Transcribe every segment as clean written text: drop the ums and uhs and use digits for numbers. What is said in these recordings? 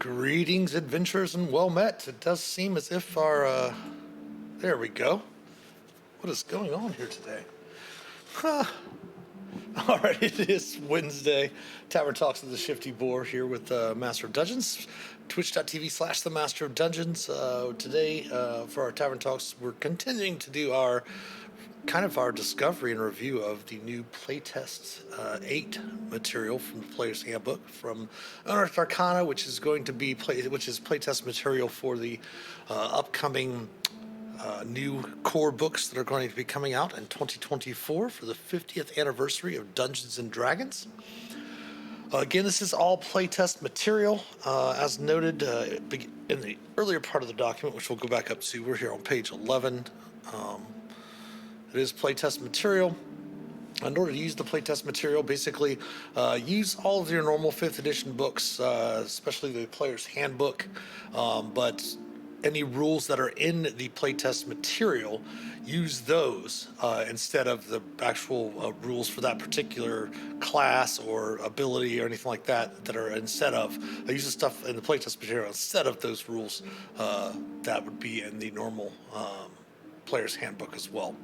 Greetings, adventurers, and well met. It does seem as if our, there we go. What is going on here today? Huh. All right, it is Wednesday. Tavern Talks with the Shifty Boar here with Master of Dungeons. Twitch.tv/The Master of Dungeons. Today, for our Tavern Talks, we're continuing to do our discovery and review of the new Playtest 8 material from the Player's Handbook from Unearthed Arcana, which is playtest material for the upcoming new core books that are going to be coming out in 2024 for the 50th anniversary of Dungeons and Dragons. Again, this is all playtest material. As noted in the earlier part of the document, which we'll go back up to, we're here on page 11. It is playtest material. In order to use the playtest material, basically use all of your normal 5th edition books, especially the Player's Handbook, but any rules that are in the playtest material, use those instead of the actual rules for that particular class or ability or anything like that that are instead of. Use the stuff in the playtest material instead of those rules that would be in the normal Player's Handbook as well.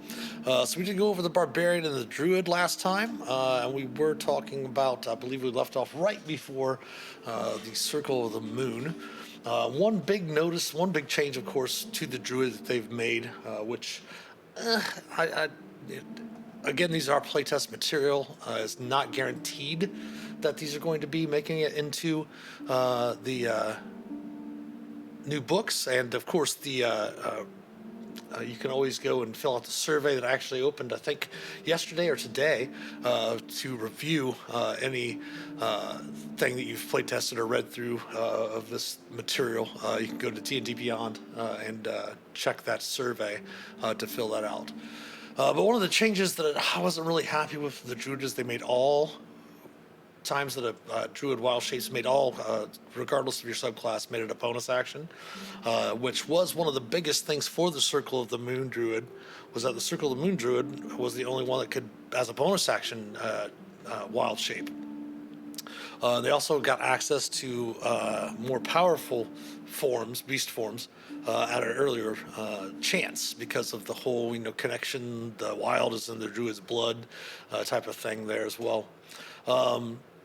So we did go over the Barbarian and the Druid last time, and we were talking about, I believe we left off right before the Circle of the Moon. One big change, of course, to the Druid that they've made, which, again, these are playtest material. It's not guaranteed that these are going to be making it into the new books, and of course you can always go and fill out the survey that actually opened, I think, yesterday or today to review any thing that you've playtested or read through of this material. You can go to D&D Beyond and check that survey to fill that out. But one of the changes that I wasn't really happy with the Druid is they made all times that a Druid Wild Shapes made all, regardless of your subclass, made it a bonus action, which was one of the biggest things for the Circle of the Moon Druid, was that the Circle of the Moon Druid was the only one that could, as a bonus action, Wild Shape. They also got access to more powerful forms, beast forms, at an earlier chance because of the whole, connection, the wild is in the Druid's blood type of thing there as well.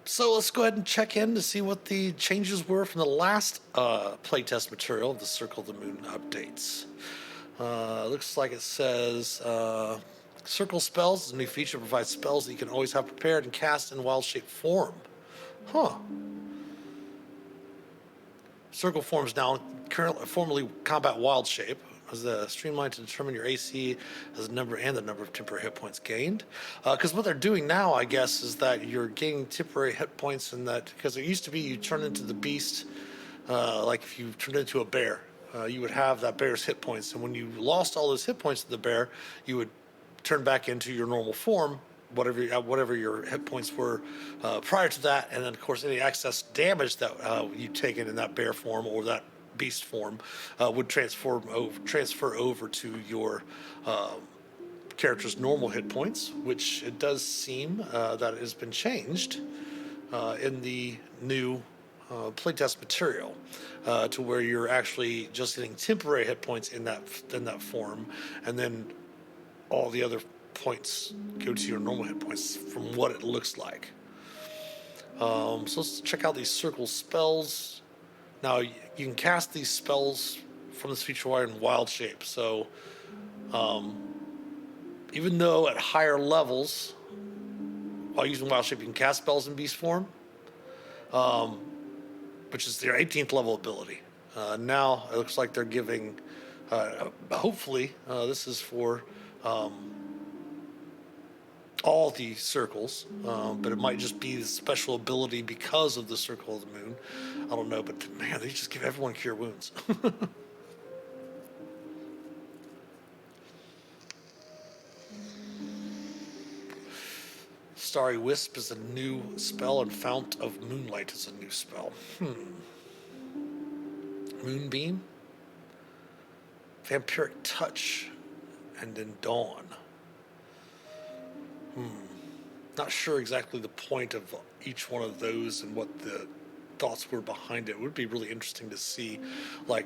So let's go ahead and check in to see what the changes were from the last playtest material of the Circle of the Moon updates. Looks like it says Circle Spells is a new feature that provides spells that you can always have prepared and cast in wild shape form. Huh. Circle forms now formerly combat wild shape. Is streamlined to determine your AC as a number and the number of temporary hit points gained. Because what they're doing now, I guess, is that you're gaining temporary hit points in that, because it used to be you turn into the beast, like if you turned into a bear, you would have that bear's hit points. And when you lost all those hit points to the bear, you would turn back into your normal form, whatever your hit points were prior to that. And then, of course, any excess damage that you'd taken in that bear form or that beast form would transfer over to your character's normal hit points, which it does seem that has been changed in the new playtest material to where you're actually just getting temporary hit points in that form, and then all the other points go to your normal hit points from what it looks like. So let's check out these circle spells. Now, you can cast these spells from this feature wire in wild shape. So, even though at higher levels, while using wild shape, you can cast spells in beast form, which is their 18th level ability. Now, it looks like they're giving, hopefully, this is for all the circles, but it might just be the special ability because of the Circle of the Moon. I don't know, but man, they just give everyone cure wounds. Starry Wisp is a new spell, and Fount of Moonlight is a new spell. Moonbeam, Vampiric Touch, and then Dawn. Not sure exactly the point of each one of those and what the thoughts were behind it. It would be really interesting to see, like,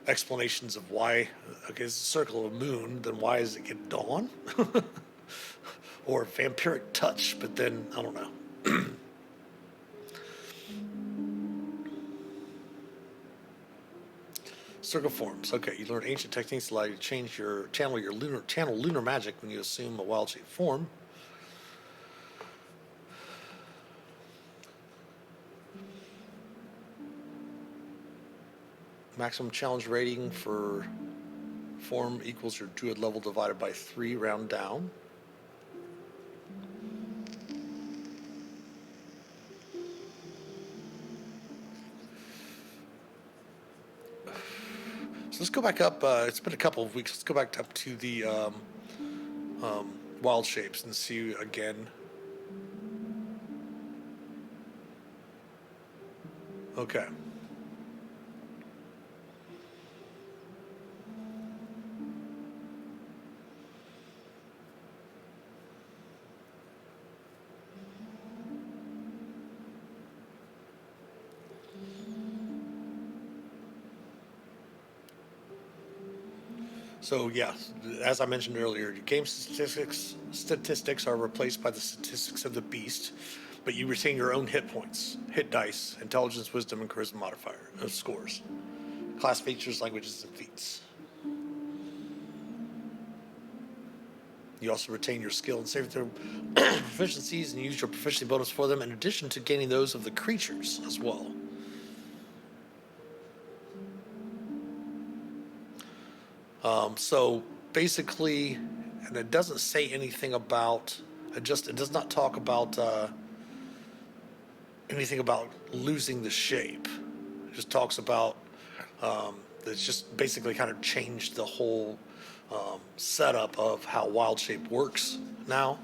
explanations of why. Okay, it's a circle of moon. Then why does it get dawn? Or vampiric touch? But then I don't know. Circle forms. Okay, you learn ancient techniques that allow you to channel lunar magic when you assume a wild shape form. Maximum challenge rating for form equals your druid level divided by 3, round down. So let's go back up. It's been a couple of weeks. Let's go back up to the wild shapes and see again. Okay. So yeah, as I mentioned earlier, your game statistics are replaced by the statistics of the beast, but you retain your own hit points, hit dice, intelligence, wisdom, and charisma modifier scores, class features, languages, and feats. You also retain your skill and saving throw proficiencies and use your proficiency bonus for them, in addition to gaining those of the creatures as well. So basically, and it doesn't say anything about, it does not talk about anything about losing the shape. It just talks about, it's just basically kind of changed the whole setup of how wild shape works now.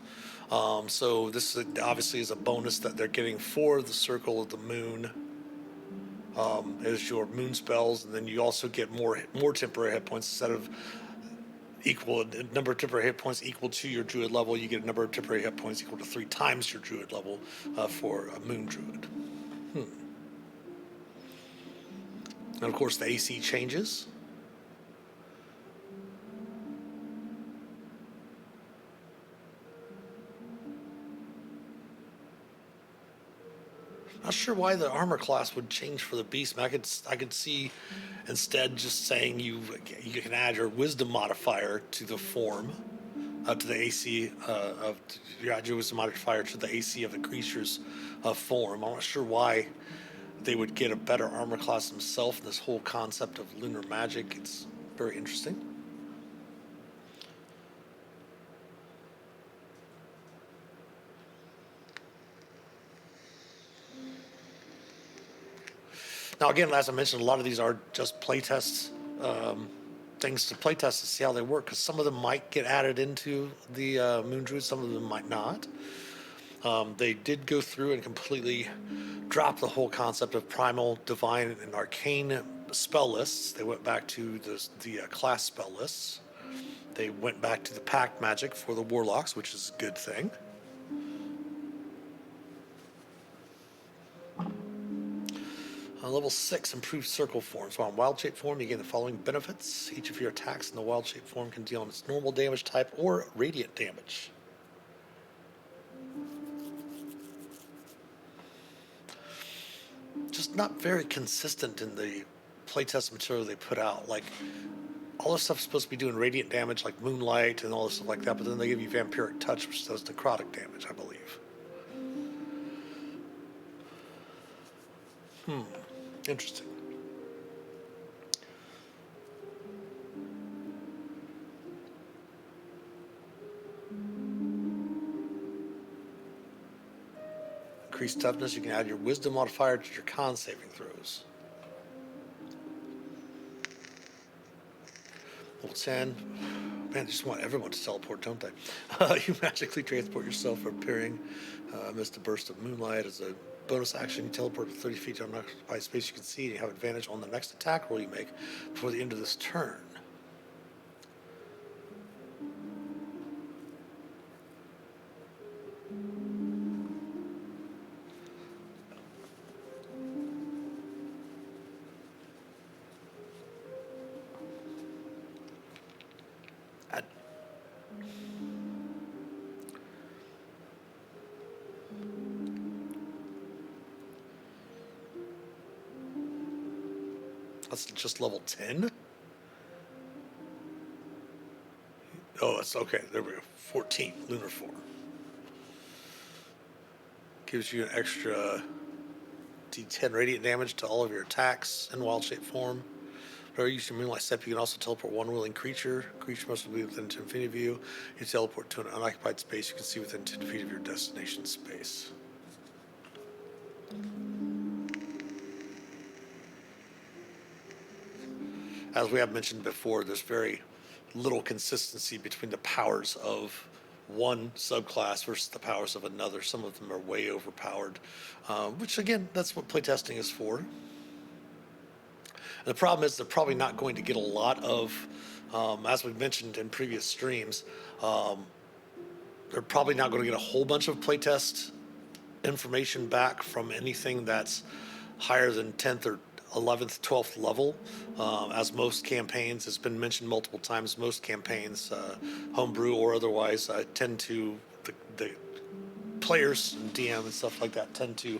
So this obviously is a bonus that they're getting for the Circle of the Moon. As your moon spells, and then you also get more temporary hit points. Instead of equal number of temporary hit points equal to your druid level, you get a number of temporary hit points equal to 3 times your druid level for a moon druid. And of course the AC changes. Not sure why the armor class would change for the beast. I could see instead just saying you can add your wisdom modifier to the form, to the AC you add your wisdom modifier to the AC of the creature's form. I'm not sure why they would get a better armor class themselves. This whole concept of lunar magic, it's very interesting. Now, again, as I mentioned, a lot of these are just playtests, things to playtest to see how they work, because some of them might get added into the Moon Druid, some of them might not. They did go through and completely drop the whole concept of primal, divine, and arcane spell lists. They went back to the class spell lists. They went back to the pact magic for the warlocks, which is a good thing. Level 6, improved circle forms. While in wild shape form, you gain the following benefits. Each of your attacks in the wild shape form can deal on its normal damage type or radiant damage. Just not very consistent in the playtest material they put out. Like, all this stuff's supposed to be doing radiant damage, like moonlight and all this stuff like that, but then they give you vampiric touch, which does necrotic damage, I believe. Interesting. Increased toughness, you can add your wisdom modifier to your con saving throws. Level 10. Man, they just want everyone to teleport, don't they? You magically transport yourself from appearing amidst a burst of moonlight. As a bonus action, you teleport to 30 feet to unoccupied space you can see, and you have advantage on the next attack roll you make before the end of this turn. That's just level 10? Oh, it's okay. There we go. 14, lunar form. Gives you an extra D10 radiant damage to all of your attacks in wild shape form. Whenever you use your moonlight step, you can also teleport one willing creature. Creature must be within 10 feet of you. You teleport to an unoccupied space you can see within 10 feet of your destination space. As we have mentioned before, there's very little consistency between the powers of one subclass versus the powers of another. Some of them are way overpowered, which again, that's what playtesting is for. And the problem is they're probably not going to get a lot of, as we've mentioned in previous streams, they're probably not going to get a whole bunch of playtest information back from anything that's higher than 10th or 11th, 12th level. As most campaigns, it's been mentioned multiple times, most campaigns, homebrew or otherwise, tend to, the players and DM and stuff like that tend to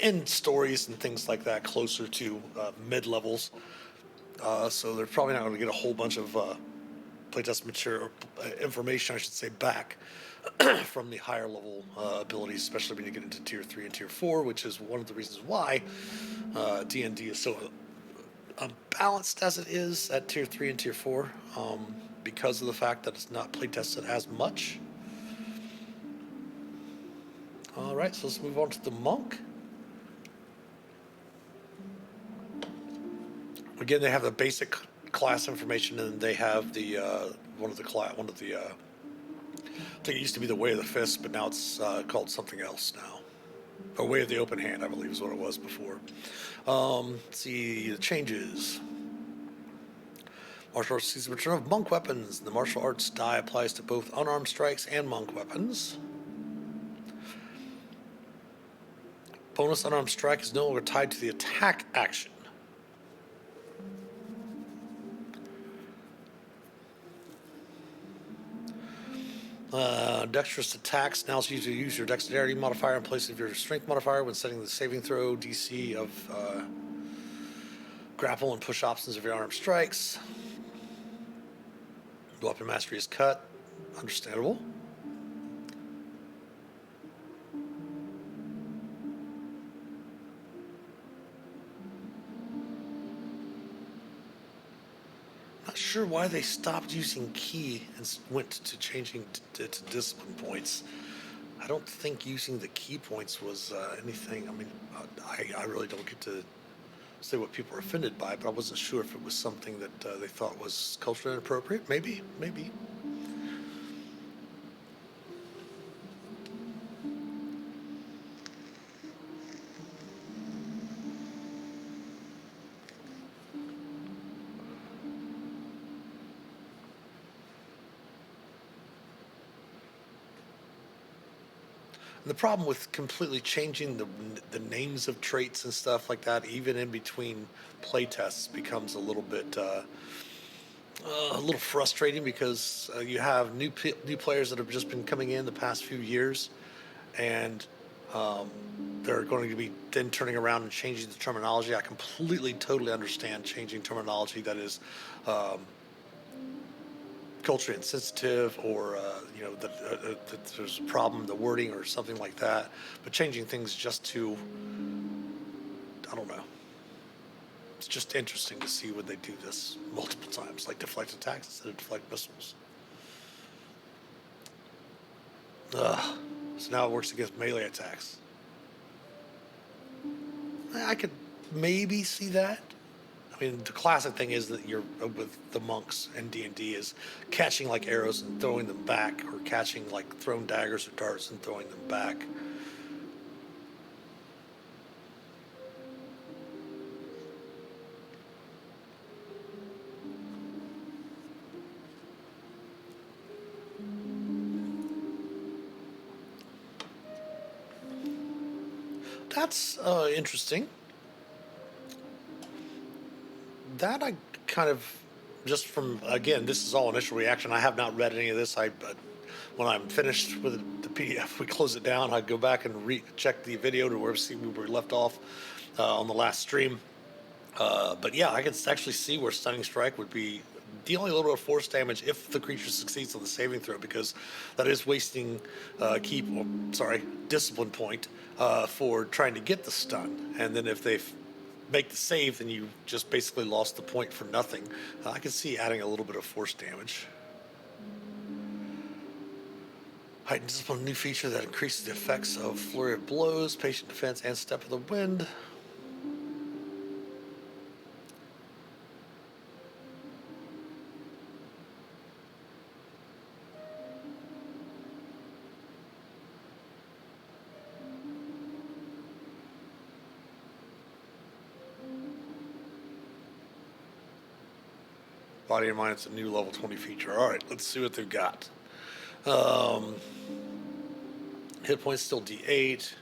end stories and things like that closer to mid-levels. So they're probably not going to get a whole bunch of playtest material, information, I should say, back from the higher level abilities, especially when you get into Tier 3 and Tier 4, which is one of the reasons why D&D is so unbalanced as it is at Tier 3 and Tier 4, because of the fact that it's not playtested as much. All right, so let's move on to the monk. Again, they have the basic class information, and they have the I think it used to be the Way of the Fist, but now it's called something else now. Or Way of the Open Hand, I believe is what it was before. Let's see the changes. Martial arts sees the return of monk weapons. The martial arts die applies to both unarmed strikes and monk weapons. Bonus unarmed strike is no longer tied to the attack action. Dexterous attacks now allows you to use your dexterity modifier in place of your strength modifier when setting the saving throw DC of grapple and push options of your unarmed strikes. Weapon mastery is cut. Understandable. Sure why they stopped using key and went to changing to discipline points. I don't think using the key points was anything. I mean, I really don't get to say what people are offended by, but I wasn't sure if it was something that they thought was culturally inappropriate. Maybe. The problem with completely changing the names of traits and stuff like that, even in between playtests, becomes a little bit a little frustrating because you have new players that have just been coming in the past few years, and they're going to be then turning around and changing the terminology. I completely, totally understand changing terminology that is culturally insensitive, or that there's a problem, the wording or something like that. But changing things just to, I don't know. It's just interesting to see when they do this multiple times, like deflect attacks instead of deflect missiles. So now it works against melee attacks. I could maybe see that. I mean, the classic thing is that you're with the monks in D&D is catching like arrows and throwing them back, or catching like thrown daggers or darts and throwing them back. That's interesting. That I kind of, just from, again, this is all initial reaction. I have not read any of this. When I'm finished with the PDF, we close it down. I go back and check the video to see where we were left off on the last stream. But yeah, I can actually see where Stunning Strike would be dealing a little bit of force damage if the creature succeeds on the saving throw, because that is wasting discipline point for trying to get the stun. And then if they make the save, then you just basically lost the point for nothing. I can see adding a little bit of force damage. Heightened Discipline, new feature that increases the effects of Flurry of Blows, Patient Defense, and Step of the Wind. Body and Mind, it's a new level 20 feature. All right, let's see what they've got. Hit points still D8.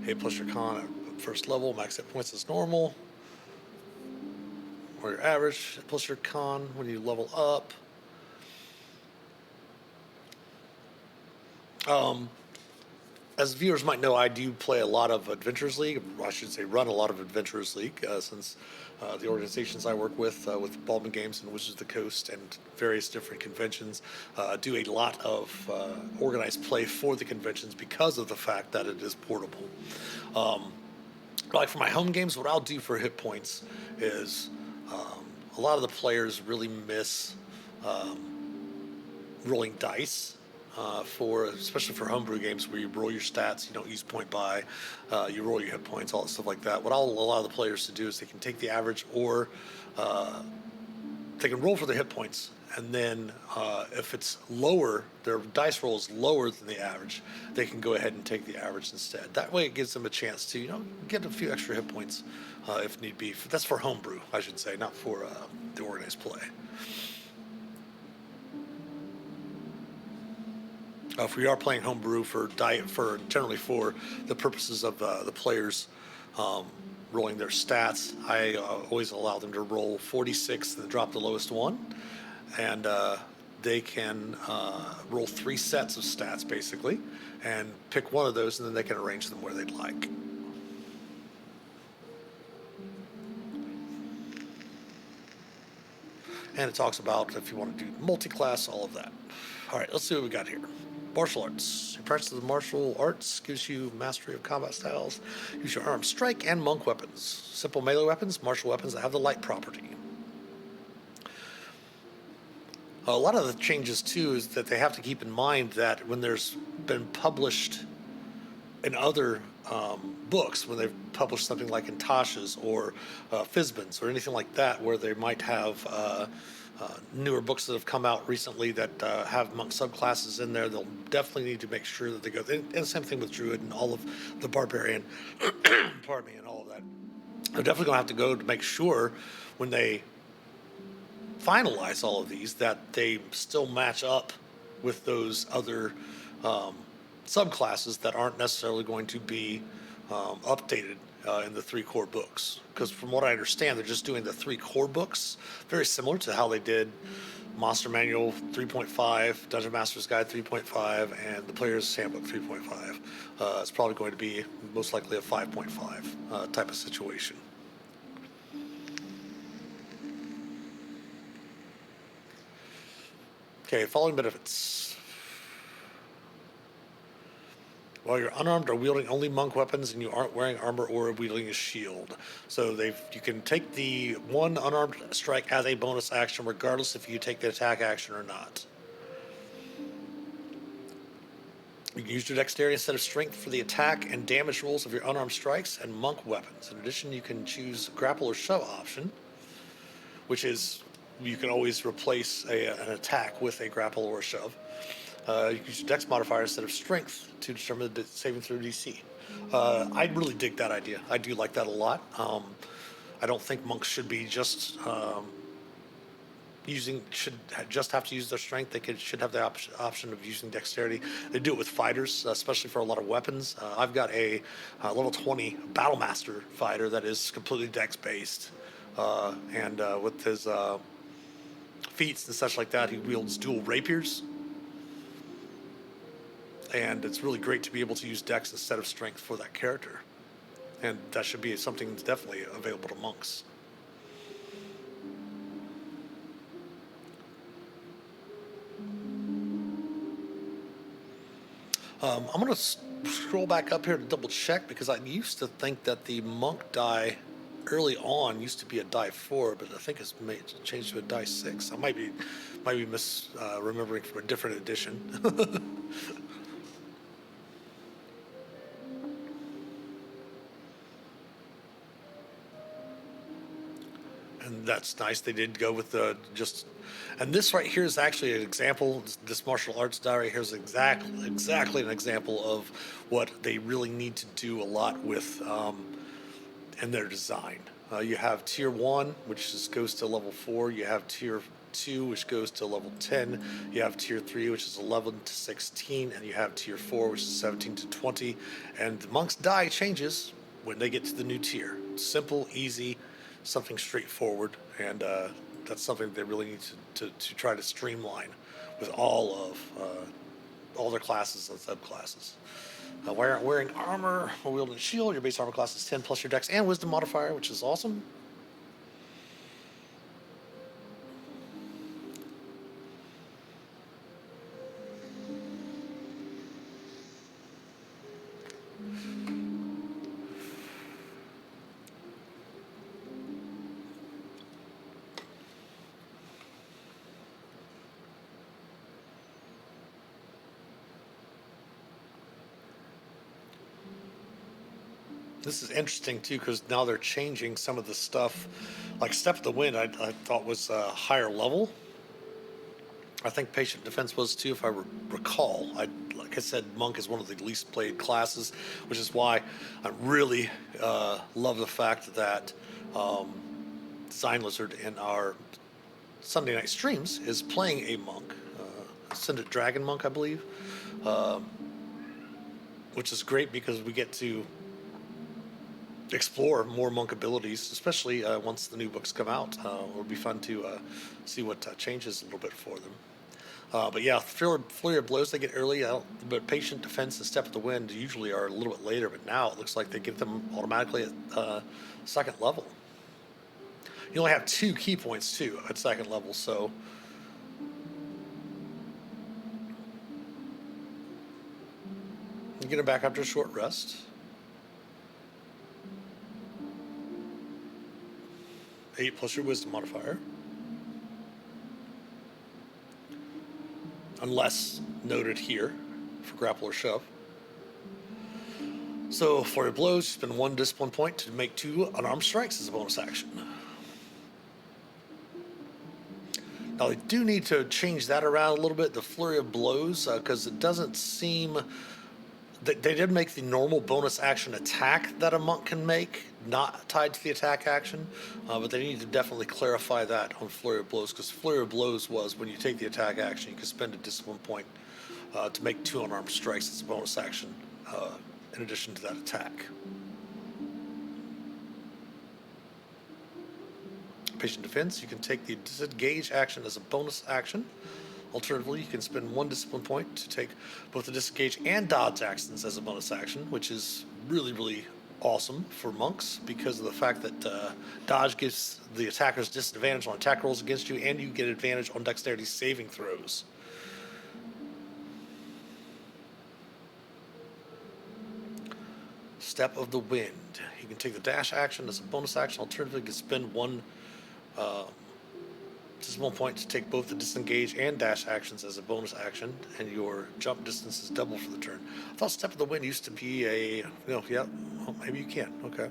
Hit plus your con at first level. Max hit points is normal. Or your average plus your con when you level up. As viewers might know, I do play a lot of Adventurers League. I should say run a lot of Adventurers League since the organizations I work with Baldwin Games and Wizards of the Coast and various different conventions, do a lot of organized play for the conventions because of the fact that it is portable. Like for my home games, what I'll do for hit points is a lot of the players really miss rolling dice. Especially for homebrew games where you roll your stats, you don't use point buy, you roll your hit points, all that stuff like that. What I'll allow the players to do is they can take the average, or they can roll for their hit points, and then if it's lower, their dice roll is lower than the average, they can go ahead and take the average instead. That way it gives them a chance to, get a few extra hit points if need be. That's for homebrew, I should say, not for the organized play. If we are playing homebrew generally for the purposes of the players rolling their stats, I always allow them to roll 46 and drop the lowest one, and they can roll 3 sets of stats basically, and pick one of those, and then they can arrange them where they'd like. And it talks about if you want to do multi-class, all of that. All right, let's see what we got here. Martial arts. Your practice of the martial arts gives you mastery of combat styles. Use your armed strike and monk weapons. Simple melee weapons, martial weapons that have the light property. A lot of the changes, too, is that they have to keep in mind that when there's been published in other books, when they've published something like in Tasha's or Fizban's or anything like that, where they might have newer books that have come out recently that have monk subclasses in there, they'll definitely need to make sure that they go. And the same thing with Druid and all of the Barbarian, pardon me, and all of that. They're definitely going to have to go to make sure when they finalize all of these that they still match up with those other subclasses that aren't necessarily going to be updated in the 3 core books. Because from what I understand, they're just doing the 3 core books, very similar to how they did Monster Manual 3.5, Dungeon Master's Guide 3.5, and the Player's Handbook 3.5. It's probably going to be most likely a 5.5 type of situation. Okay, following benefits. While you're unarmed or wielding only monk weapons and you aren't wearing armor or wielding a shield. So you can take the 1 unarmed strike as a bonus action regardless if you take the attack action or not. You can use your dexterity instead of strength for the attack and damage rolls of your unarmed strikes and monk weapons. In addition, you can choose grapple or shove option, which is you can always replace an attack with a grapple or a shove. You can use your dex modifier instead of strength to determine the saving throw DC. I really dig that idea. I do like that a lot. I don't think monks should be just have to use their strength. They should have the option of using dexterity. They do it with fighters, especially for a lot of weapons. I've got a level 20 Battlemaster fighter that is completely dex based, and with his feats and such like that, he wields dual rapiers. And it's really great to be able to use dex instead of strength for that character. And that should be something that's definitely available to monks. I'm going to scroll back up here to double check because I used to think that the monk die early on used to be a die 4, but I think it's changed to a die 6. I might be remembering from a different edition. And that's nice. They did go with the just, and this right here is actually an example. This martial arts die right here is exactly an example of what they really need to do a lot with in their design. You have tier 1, which goes to level 4. You have tier 2, which goes to level 10. You have tier 3, which is 11 to 16, and you have tier 4, which is 17 to 20. And the monk's die changes when they get to the new tier. Simple, easy, something straightforward, and that's something they really need to try to streamline with all their classes and subclasses. Wearing armor or wielding a shield, your base armor class is 10 plus your dex and wisdom modifier, which is awesome. This is interesting too because now they're changing some of the stuff. Like Step of the Wind, I thought was a higher level. I think Patient Defense was too, if I recall. Like I said, Monk is one of the least played classes, which is why I really love the fact that Design Lizard in our Sunday night streams is playing a monk, Ascendant Dragon Monk, I believe, which is great because we get to explore more monk abilities, especially once the new books come out. It'll be fun to see what changes a little bit for them. But yeah, Flurry of Blows they get early, but Patient Defense and Step of the Wind usually are a little bit later, but now it looks like they get them automatically at second level. You only have 2 key points too at second level, so you get them back after a short rest. 8 plus your wisdom modifier. Unless noted here for grapple or shove. So for your blows, spend 1 discipline point to make 2 unarmed strikes as a bonus action. Now they do need to change that around a little bit, the flurry of blows, because it doesn't seem they did make the normal bonus action attack that a monk can make not tied to the attack action, but they need to definitely clarify that on Flurry of Blows, because Flurry of Blows was when you take the attack action, you can spend a discipline point to make 2 unarmed strikes as a bonus action in addition to that attack. Patient Defense, you can take the disengage action as a bonus action. Alternatively, you can spend 1 discipline point to take both the disengage and dodge actions as a bonus action, which is really, really awesome for monks because of the fact that dodge gives the attackers disadvantage on attack rolls against you, and you get advantage on dexterity saving throws. Step of the Wind. You can take the dash action as a bonus action. Alternatively, you can spend 1 discipline point to take both the disengage and dash actions as a bonus action, and your jump distance is double for the turn. I thought Step of the Wind used to be a, yeah, well, maybe you can, okay.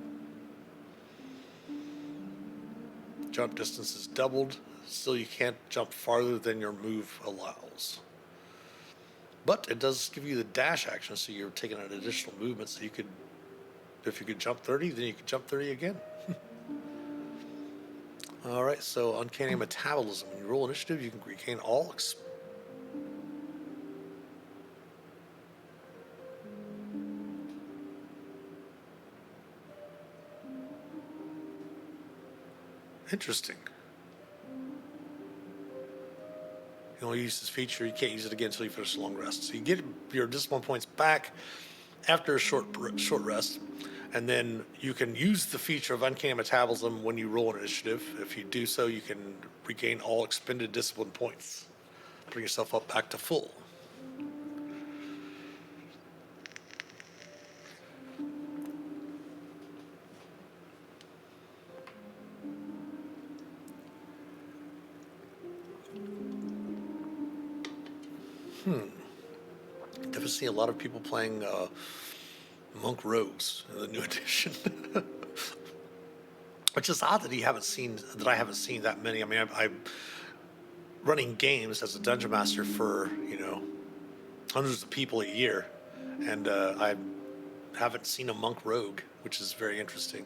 Jump distance is doubled, still you can't jump farther than your move allows. But it does give you the dash action, so you're taking an additional movement, so you could, if you could jump 30, then you could jump 30 again. All right, so Uncanny Metabolism. When you roll initiative, you can regain all Interesting. You only use this feature. You can't use it again until you finish a long rest. So you get your discipline points back after a short rest, and then you can use the feature of Uncanny Metabolism when you roll an initiative. If you do so, you can regain all expended discipline points. Bring yourself up back to full. Definitely see a lot of people playing monk rogues in the new edition. Which is odd that I haven't seen that many. I mean, I'm running games as a dungeon master for hundreds of people a year, and I haven't seen a monk rogue, which is very interesting.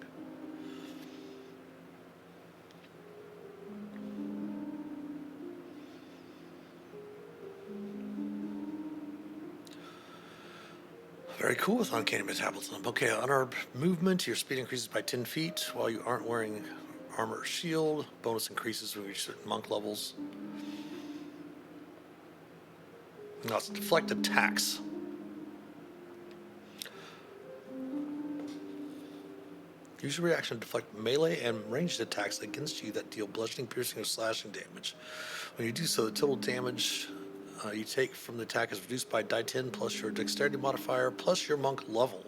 Very cool with uncanny metabolism. Okay, on our movement, your speed increases by 10 feet while you aren't wearing armor or shield. Bonus increases when you reach certain monk levels. Now it's deflect attacks. Use your reaction to deflect melee and ranged attacks against you that deal bludgeoning, piercing, or slashing damage. When you do so, the total damage you take from the attack is reduced by die 10 plus your dexterity modifier plus your monk level.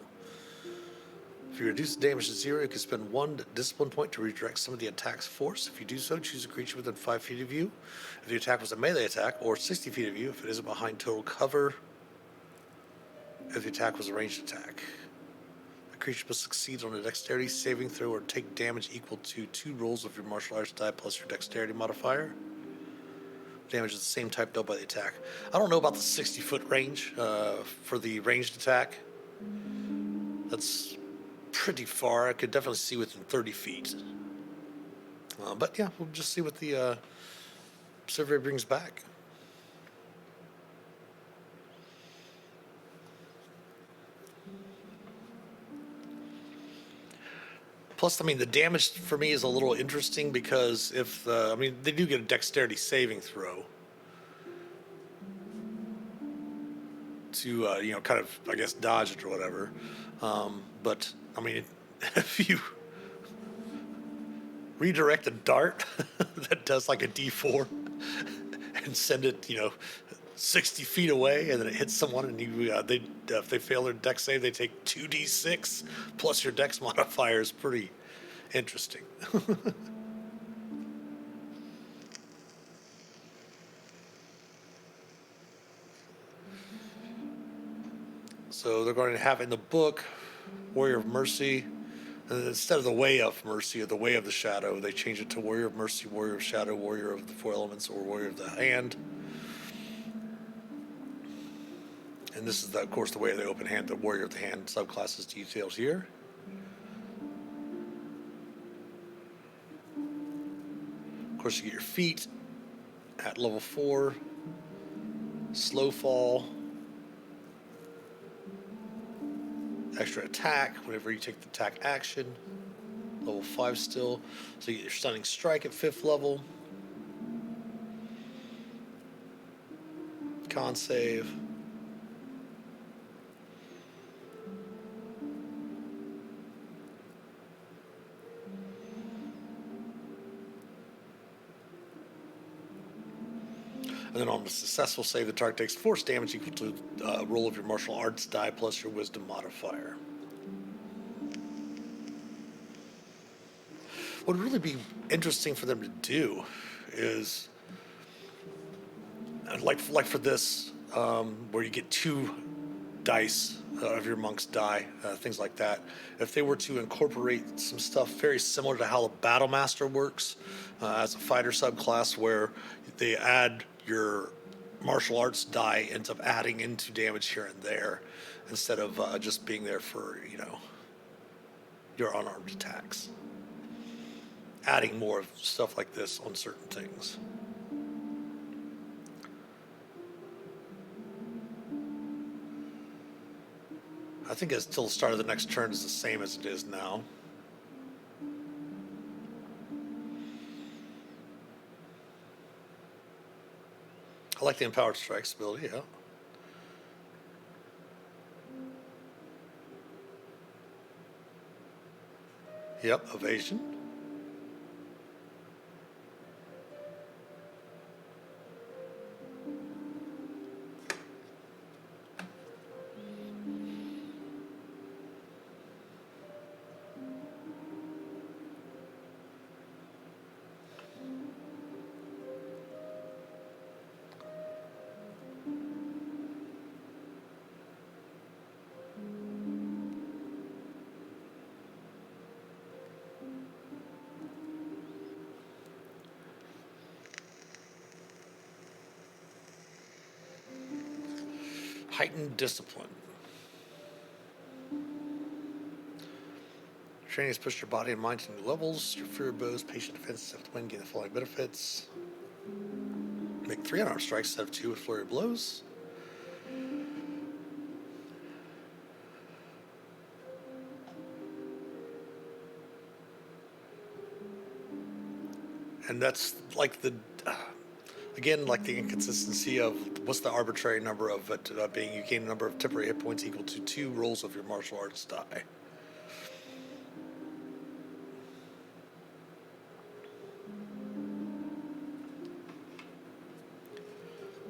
If you reduce the damage to 0, you can spend 1 discipline point to redirect some of the attack's force. If you do so, choose a creature within 5 feet of you. If the attack was a melee attack, or 60 feet of you, if it isn't behind total cover. If the attack was a ranged attack. A creature must succeed on a dexterity saving throw or take damage equal to 2 rolls of your martial arts die plus your dexterity modifier. Damage is the same type dealt by the attack. I don't know about the 60-foot range for the ranged attack. That's pretty far. I could definitely see within 30 feet. But yeah, we'll just see what the survey brings back. Plus, I mean, the damage for me is a little interesting because if they do get a dexterity saving throw to kind of, I guess, dodge it or whatever. But I mean, if you redirect a dart that does like a D4 and send it 60 feet away, and then it hits someone, and if they fail their dex save, they take 2d6 plus your dex modifier is pretty interesting. So they're going to have in the book Warrior of Mercy, and instead of the Way of Mercy or the Way of the Shadow, they change it to Warrior of Mercy, Warrior of Shadow, Warrior of the Four Elements, or Warrior of the Hand. And this is, of course, the Way of the Open Hand, the Warrior of the Hand subclasses detailed here. Of course, you get your feat at level 4, slow fall, extra attack whenever you take the attack action, level 5 still. So you get your stunning strike at 5th level, con save. And then on a successful save, the target takes force damage equal to a roll of your martial arts die plus your wisdom modifier. What would really be interesting for them to do is, like for this, where you get 2 dice of your monk's die, things like that. If they were to incorporate some stuff very similar to how the Battle Master works as a fighter subclass, where they add your martial arts die, ends up adding into damage here and there instead of just being there for your unarmed attacks. Adding more of stuff like this on certain things. I think until the start of the next turn is the same as it is now. I like the Empowered Strikes ability, yeah. Yep, evasion. Heightened discipline. Training has pushed your body and mind to new levels. Your fear bows, patient defense, self-win, gain the following benefits. Make 3 unarmed strikes instead of 2 with flurry of blows. And that's like the, again, like the inconsistency of what's the arbitrary number of it being you gain a number of temporary hit points equal to 2 rolls of your martial arts die.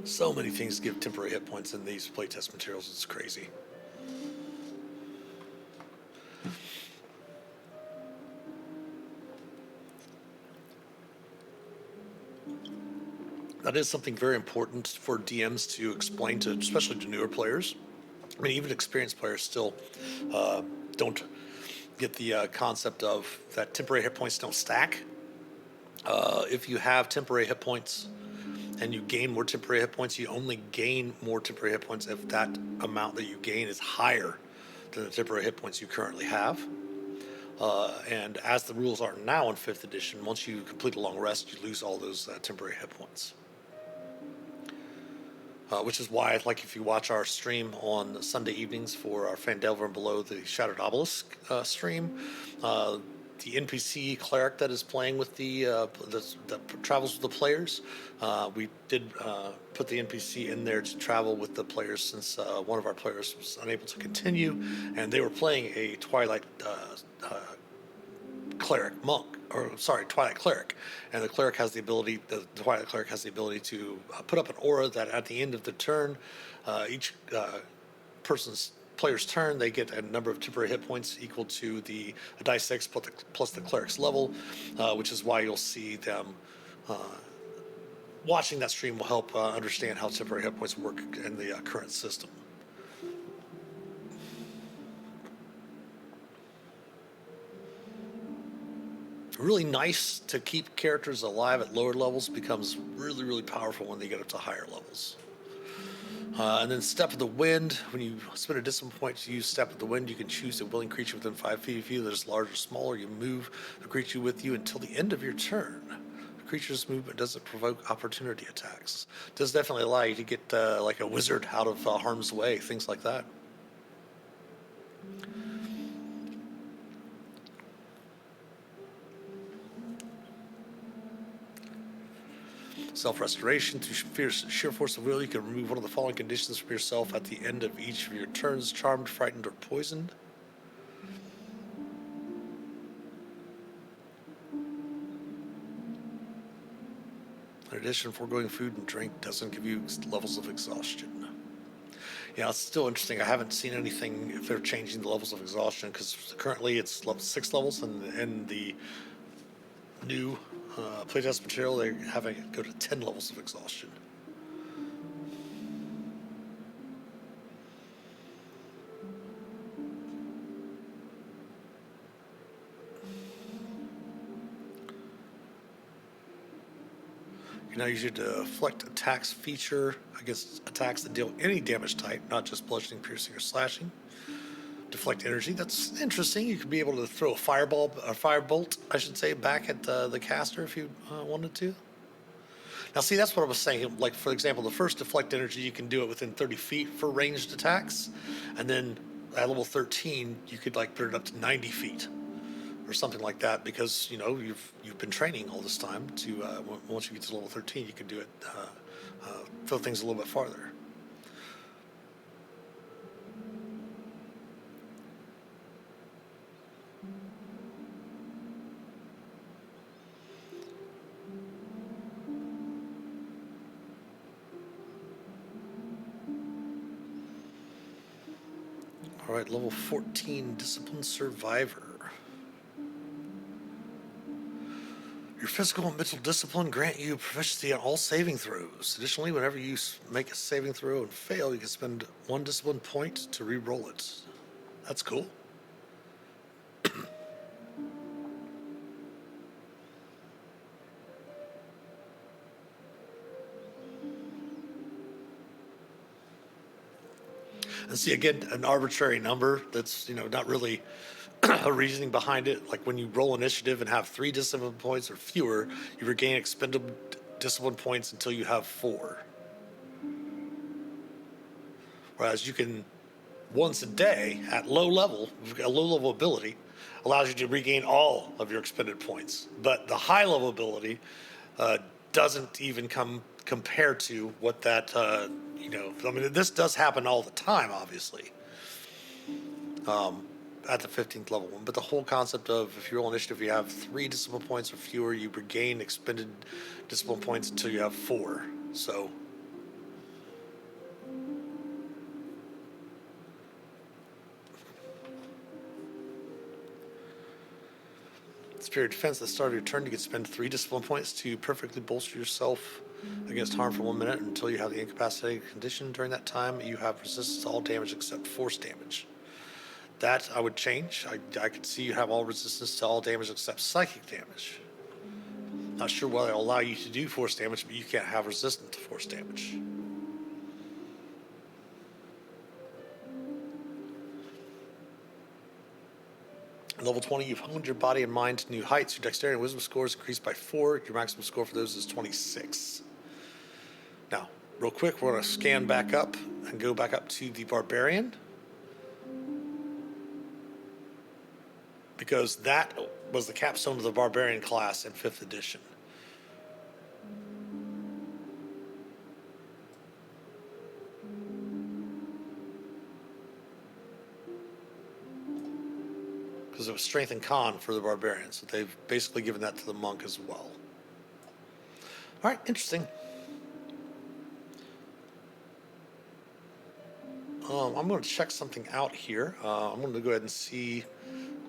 So many things give temporary hit points in these playtest materials, it's crazy. That is something very important for DMs to explain to, especially to newer players. I mean, even experienced players still don't get the concept of that temporary hit points don't stack. If you have temporary hit points and you gain more temporary hit points, you only gain more temporary hit points if that amount that you gain is higher than the temporary hit points you currently have. And as the rules are now in 5th edition, once you complete a long rest, you lose all those temporary hit points. Which is why, like, if you watch our stream on Sunday evenings for our Fandelver and Below the Shattered Obelisk stream, the NPC cleric that is playing with that travels with the players, we did put the NPC in there to travel with the players since one of our players was unable to continue, and they were playing a Twilight Twilight Cleric, and the Twilight Cleric has the ability to put up an aura that at the end of the turn, each player's turn, they get a number of temporary hit points equal to a die 6 plus the cleric's level, which is why you'll see them watching that stream will help understand how temporary hit points work in the current system. Really nice to keep characters alive at lower levels becomes really, really powerful when they get up to higher levels. And then Step of the Wind, when you spend a discipline point to use Step of the Wind, you can choose a willing creature within 5 feet of you that is large or smaller. You move the creature with you until the end of your turn. The creature's movement doesn't provoke opportunity attacks. It does definitely allow you to get like a wizard out of harm's way, things like that. Self-restoration. Through sheer force of will, you can remove one of the following conditions from yourself at the end of each of your turns: charmed, frightened, or poisoned. In addition, foregoing food and drink doesn't give you levels of exhaustion. Yeah, it's still interesting. I haven't seen anything if they're changing the levels of exhaustion, because currently it's level 6 levels, and in the new playtest material, they're having it go to 10 levels of exhaustion. You can now use your deflect attacks feature against attacks that deal any damage type, not just bludgeoning, piercing, or slashing. Deflect energy. That's interesting. You could be able to throw a firebolt, I should say, back at the caster if you wanted to. Now, see, that's what I was saying. Like, for example, the first deflect energy, you can do it within 30 feet for ranged attacks, and then at level 13, you could like put it up to 90 feet or something like that, because you've been training all this time to once you get to level 13, you can do it, throw things a little bit farther. All right, level 14, Discipline Survivor. Your physical and mental discipline grant you proficiency on all saving throws. Additionally, whenever you make a saving throw and fail, you can spend 1 discipline point to re-roll it. That's cool. And see, again, an arbitrary number that's, not really a reasoning behind it. Like when you roll initiative and have 3 discipline points or fewer, you regain expendable discipline points until you have 4. Whereas you can, once a day at low level, a low level ability allows you to regain all of your expended points. But the high level ability doesn't even compare to what that, I mean, this does happen all the time, obviously, at the 15th level one. But the whole concept of if you roll initiative, you have 3 discipline points or fewer, you regain expended discipline points until you have 4. So Spirit defense, at the start of your turn, you can spend 3 discipline points to perfectly bolster yourself against harm for 1 minute until you have the incapacitating condition. During that time, you have resistance to all damage except force damage. That I would change. I could see you have all resistance to all damage except psychic damage. Not sure why they'll allow you to do force damage, but you can't have resistance to force damage. Level 20, you've honed your body and mind to new heights. Your dexterity and wisdom scores increased by 4. Your maximum score for those is 26. Now, real quick, we're going to scan back up and go back up to the Barbarian, because that was the capstone of the Barbarian class in 5th edition. Because it was strength and con for the Barbarian, so they've basically given that to the monk as well. All right, interesting. I'm going to check something out here. I'm going to go ahead and see.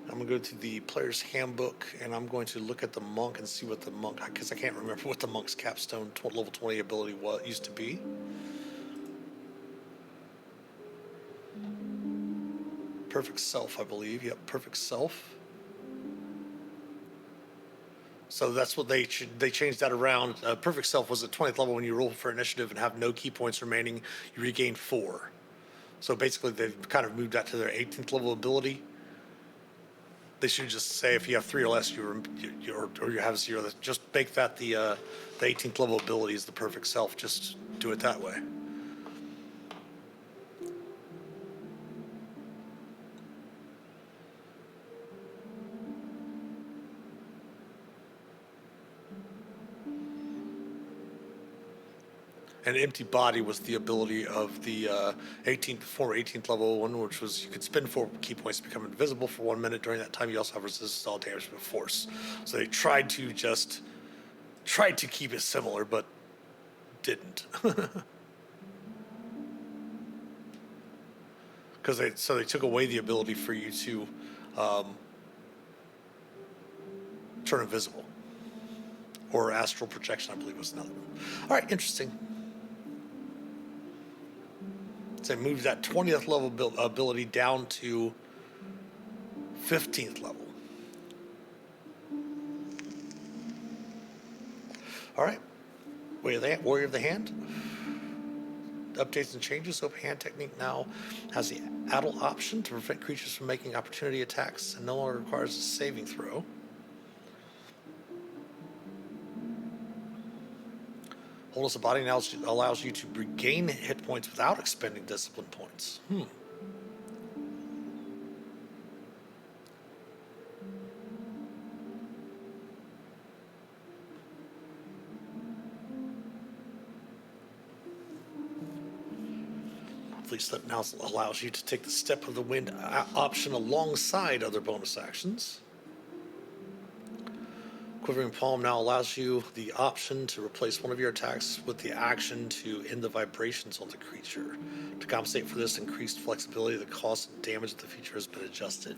I'm going to go to the player's handbook, and I'm going to look at the monk and see what the monk, because I can't remember what the monk's capstone level 20 ability used to be. Perfect Self, I believe. Yep, Perfect Self. So that's what they changed that around. Perfect Self was at 20th level when you roll for initiative and have no key points remaining. You regain 4. So basically, they've kind of moved that to their 18th level ability. They should just say if you have 3 or less, or you have 0. Just make that the 18th level ability is the Perfect Self. Just do it that way. And Empty Body was the ability of the 18th level one, which was you could spend 4 key points to become invisible for 1 minute. During that time, you also have resistance to all damage with force. So they tried to keep it similar, but didn't. Because they took away the ability for you to turn invisible, or astral projection, I believe was another one. All right, interesting. So they moved that 20th level ability down to 15th level. All right, Warrior of the Hand. Updates and changes. Open hand technique now has the Addle option to prevent creatures from making opportunity attacks and no longer requires a saving throw. Wholeness of Body now allows you to regain hit points without expending discipline points. At least that now allows you to take the Step of the Wind option alongside other bonus actions. Quivering Palm now allows you the option to replace one of your attacks with the action to end the vibrations on the creature. To compensate for this increased flexibility, the cost and damage of the feature has been adjusted.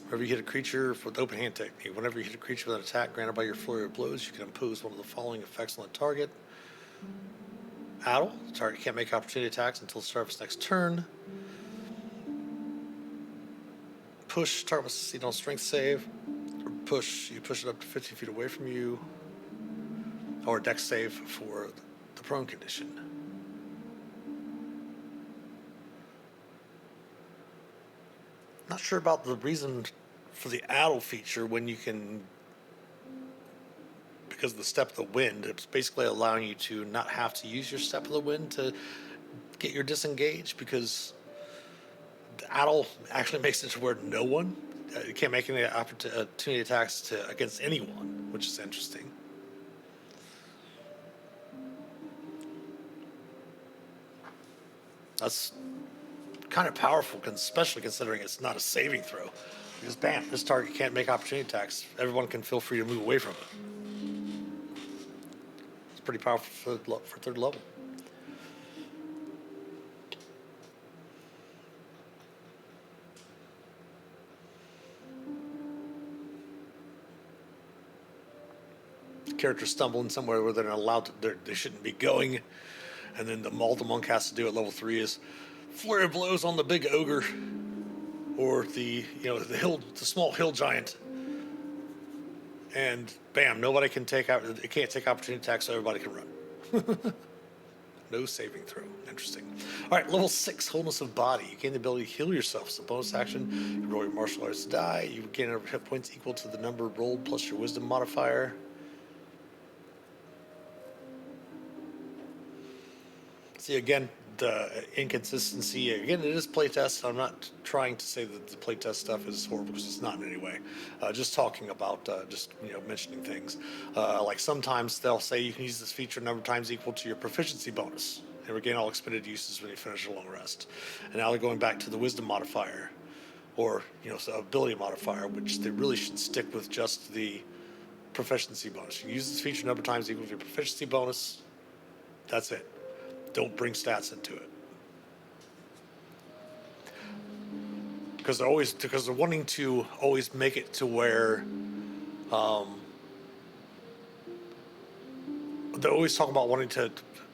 Whenever you hit a creature with open hand technique, whenever you hit a creature with an attack granted by your flurry of blows, you can impose one of the following effects on the target. Addle, the target can't make opportunity attacks until the start of its next turn. Push, target must succeed on strength save. push. You push it up to 50 feet away from you, or dex save for the prone condition. Not sure about the reason for the addle feature when you can, because of the step of the wind, it's basically allowing you to not have to use your step of the wind to get your disengage, because the addle actually makes it to where no one, you can't make any opportunity attacks against anyone, which is interesting. That's kind of powerful, especially considering it's not a saving throw. Because bam, this target can't make opportunity attacks. Everyone can feel free to move away from it. It's pretty powerful for third level. Characters stumbling somewhere where they're not allowed to, they shouldn't be going, and then all the monk has to do at level 3 is flurry of blows on the big ogre, or the small hill giant, and bam, nobody can take out. It can't take opportunity attacks, so everybody can run. No saving throw. Interesting. All right, level 6, wholeness of body. You gain the ability to heal yourself. As a bonus action, you roll your martial arts die. You gain a hit points equal to the number rolled plus your wisdom modifier. See, again, the inconsistency. Again, it is playtest. I'm not trying to say that the playtest stuff is horrible, because it's not in any way. Just talking about, mentioning things. Like sometimes they'll say you can use this feature a number of times equal to your proficiency bonus, and regain all expended uses when you finish a long rest. And now they're going back to the wisdom modifier, or ability modifier, which they really should stick with just the proficiency bonus. You use this feature a number of times equal to your proficiency bonus. That's it. Don't bring stats into it, because they're wanting to always make it to where they're always talking about wanting to,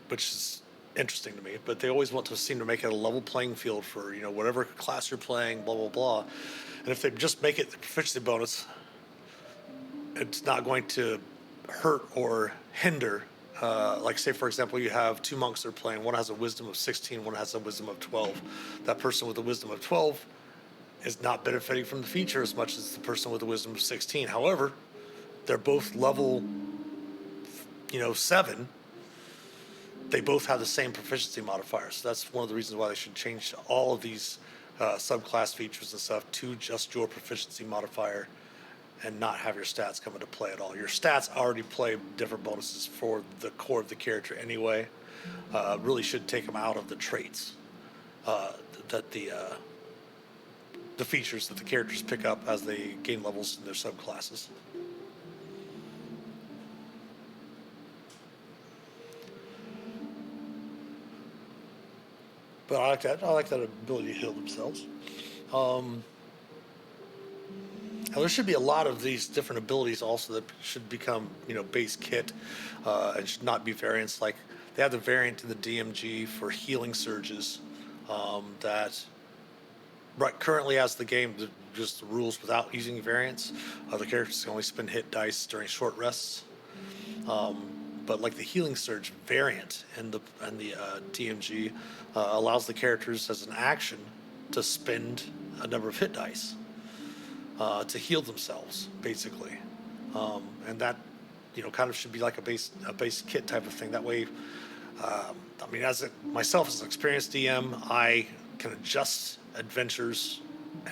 which is interesting to me, but they always want to seem to make it a level playing field for whatever class you're playing, blah blah blah. And if they just make it the proficiency bonus, it's not going to hurt or hinder. Like, say, for example, you have two monks that are playing. One has a wisdom of 16, one has a wisdom of 12. That person with a wisdom of 12 is not benefiting from the feature as much as the person with a wisdom of 16. However, they're both level, 7. They both have the same proficiency modifier. So that's one of the reasons why they should change all of these subclass features and stuff to just your proficiency modifier, and not have your stats come into play at all. Your stats already play different bonuses for the core of the character anyway. Really should take them out of the traits that the features that the characters pick up as they gain levels in their subclasses. But I like that. I like that ability to heal themselves. Now, there should be a lot of these different abilities also that should become, base kit, and should not be variants. Like, they have the variant in the DMG for healing surges, that currently, as the game, just the rules without using variants, the characters can only spend hit dice during short rests. But like the healing surge variant in the DMG allows the characters as an action to spend a number of hit dice to heal themselves, basically, and that kind of should be like a base kit type of thing. That way, myself as an experienced DM, I can adjust adventures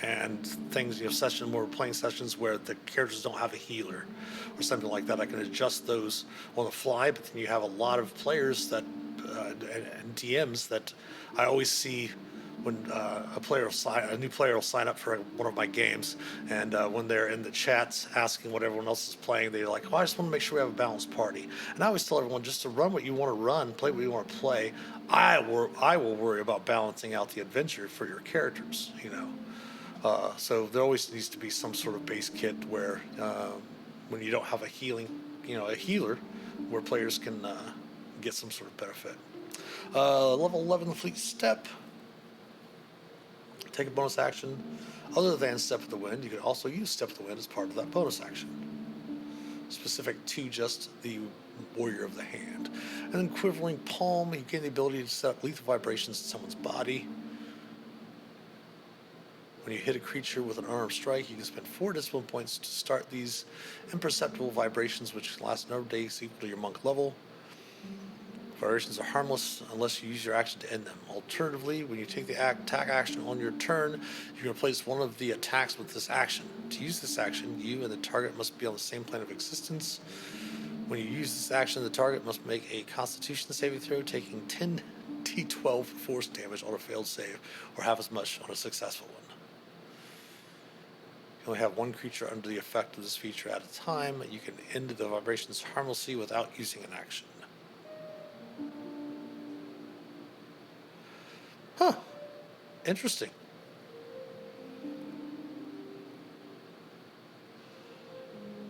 and things. We're playing sessions where the characters don't have a healer or something like that. I can adjust those on the fly. But then you have a lot of players that and DMs that I always see when a new player will sign up for one of my games, and when they're in the chats asking what everyone else is playing, they're like, "Oh, I just want to make sure we have a balanced party." And I always tell everyone, just to run what you want to run, play what you want to play. I will worry about balancing out the adventure for your characters. So there always needs to be some sort of base kit where when you don't have a healer, where players can get some sort of benefit. Level 11 fleet step. take a bonus action other than Step of the Wind. You can also use Step of the Wind as part of that bonus action, specific to just the Warrior of the Hand. And then Quivering Palm, you gain the ability to set up lethal vibrations in someone's body. When you hit a creature with an unarmed strike, you can spend 4 discipline points to start these imperceptible vibrations, which can last another day equal to your monk level. Vibrations are harmless unless you use your action to end them. Alternatively, when you take the attack action on your turn, you can replace one of the attacks with this action. To use this action, you and the target must be on the same plane of existence. When you use this action, the target must make a Constitution saving throw, taking 10 d12 force damage on a failed save, or half as much on a successful one. You only have one creature under the effect of this feature at a time. You can end the vibrations harmlessly without using an action. Huh. Interesting.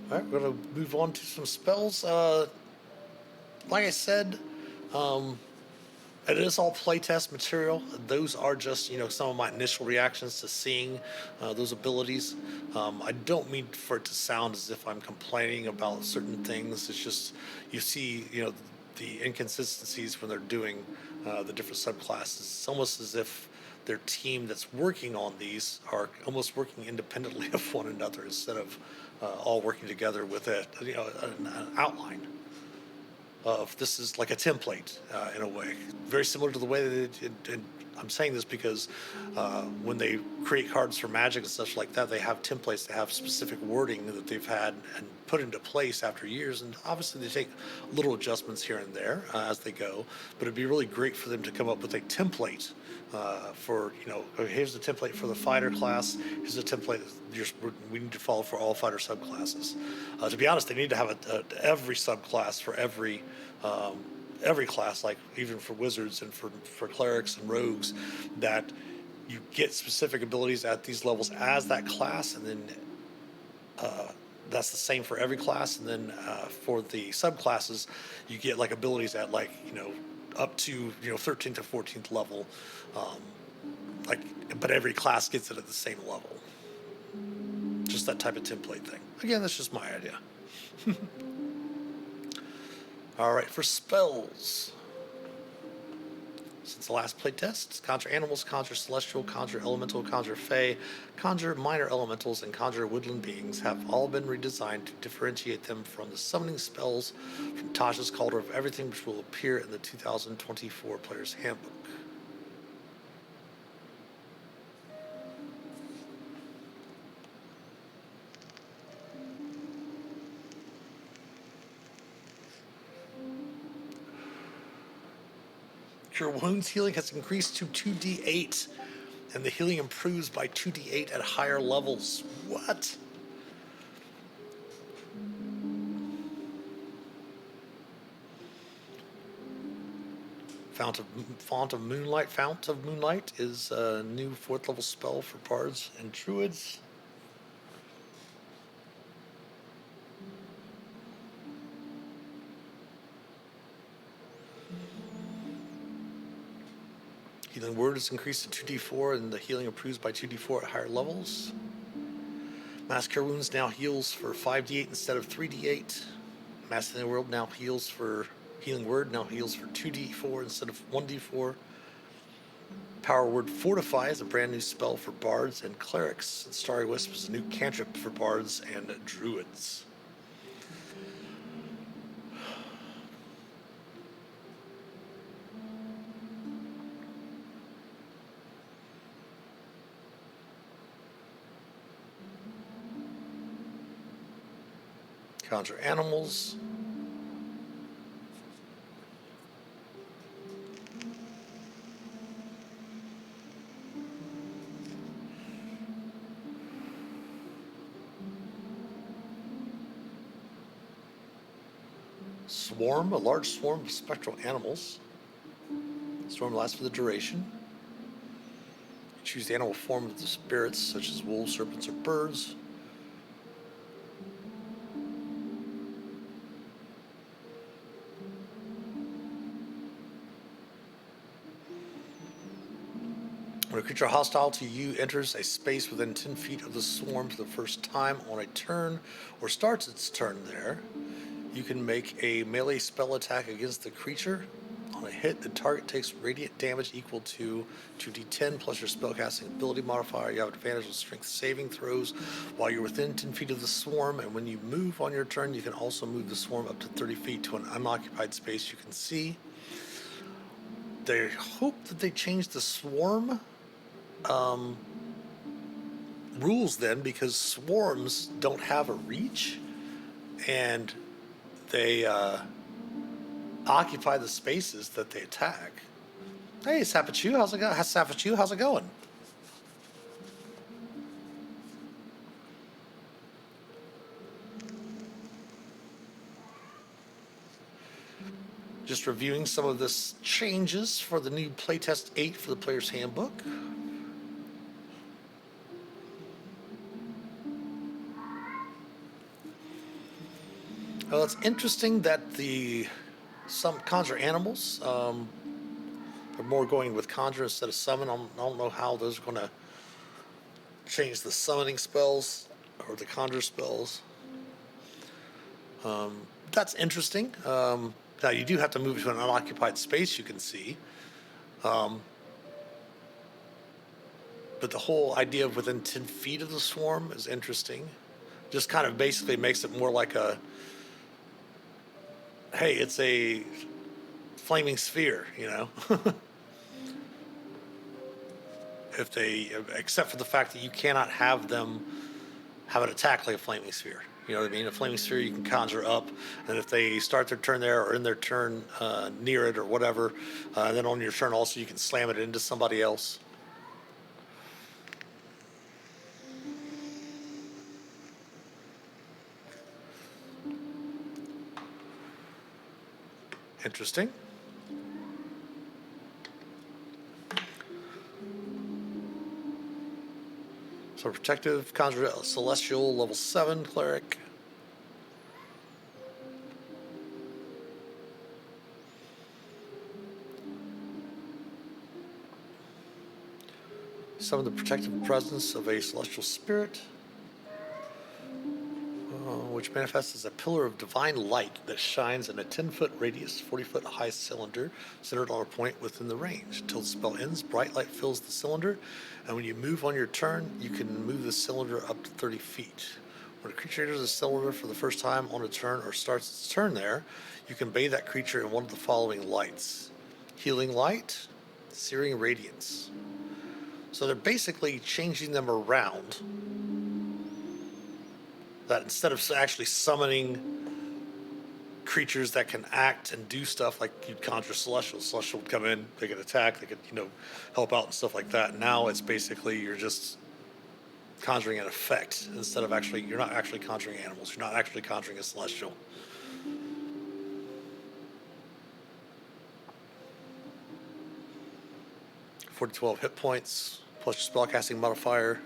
Alright, we're going to move on to some spells. Like I said, it is all playtest material. Those are just, some of my initial reactions to seeing those abilities. I don't mean for it to sound as if I'm complaining about certain things. It's just, you see, the inconsistencies when they're doing the different subclasses. It's almost as if their team that's working on these are almost working independently of one another instead of all working together with an outline of this is like a template in a way, very similar to the way that I'm saying this because when they create cards for Magic and such like that, they have templates that have specific wording that they've had and put into place after years, and obviously they take little adjustments here and there as they go, but it'd be really great for them to come up with a template for, here's the template for the fighter class, here's the template we need to follow for all fighter subclasses. To be honest, they need to have every subclass for every class, like even for wizards and for clerics and rogues, that you get specific abilities at these levels as that class, and then that's the same for every class, and then for the subclasses you get like abilities at up to 13th or 14th level, but every class gets it at the same level. Just that type of template thing. Again, that's just my idea. Alright, for spells. Since the last playtest, Conjure Animals, Conjure Celestial, Conjure Elemental, Conjure Fey, Conjure Minor Elementals, and Conjure Woodland Beings have all been redesigned to differentiate them from the summoning spells from Tasha's Cauldron of Everything, which will appear in the 2024 Player's Handbook. Cure Wounds healing has increased to 2d8, and the healing improves by 2d8 at higher levels. What? Fount of Moonlight is a new 4th level spell for bards and druids. Healing Word is increased to 2d4, and the healing improves by 2d4 at higher levels. Mass Cure Wounds now heals for 5d8 instead of 3d8. Mass Healing Word now heals for 2d4 instead of 1d4. Power Word Fortify is a brand new spell for bards and clerics. And Starry Wisp is a new cantrip for bards and druids. Conjure Animals. Swarm, a large swarm of spectral animals. Swarm lasts for the duration. Choose the animal form of the spirits, such as wolves, serpents, or birds. When a creature hostile to you enters a space within 10 feet of the swarm for the first time on a turn or starts its turn there, you can make a melee spell attack against the creature. On a hit, the target takes radiant damage equal to 2d10 plus your spellcasting ability modifier. You have advantage on strength saving throws while you're within 10 feet of the swarm, and when you move on your turn, you can also move the swarm up to 30 feet to an unoccupied space you can see. They hope that they change the swarm rules then, because swarms don't have a reach, and they occupy the spaces that they attack. Hey, Sapachu, how's it going? How's it going? Just reviewing some of this changes for the new Playtest 8 for the Player's Handbook. Well, it's interesting that some conjure animals are more going with conjure instead of summon. I don't know how those are going to change the summoning spells or the conjure spells. That's interesting. Now, you do have to move to an unoccupied space you can see. But the whole idea of within 10 feet of the swarm is interesting. Just kind of basically makes it more like a, hey, it's a flaming sphere, you know? Except for the fact that you cannot have them have an attack like a flaming sphere. You know what I mean? A flaming sphere you can conjure up, and if they start their turn there or in their turn near it or whatever, then on your turn also you can slam it into somebody else. Interesting. So protective, conjure celestial, level 7 cleric. Summon the protective presence of a celestial spirit, which manifests as a pillar of divine light that shines in a 10-foot radius, 40-foot high cylinder centered on a point within the range. Until the spell ends, bright light fills the cylinder, and when you move on your turn, you can move the cylinder up to 30 feet. When a creature enters a cylinder for the first time on a turn or starts its turn there, you can bathe that creature in one of the following lights: healing light, searing radiance. So they're basically changing them around. That instead of actually summoning creatures that can act and do stuff like you'd conjure celestial would come in, they could attack, they could, help out and stuff like that. Now it's basically you're just conjuring an effect instead of you're not actually conjuring animals. You're not actually conjuring a celestial. $40 12 hit points plus your spellcasting modifier.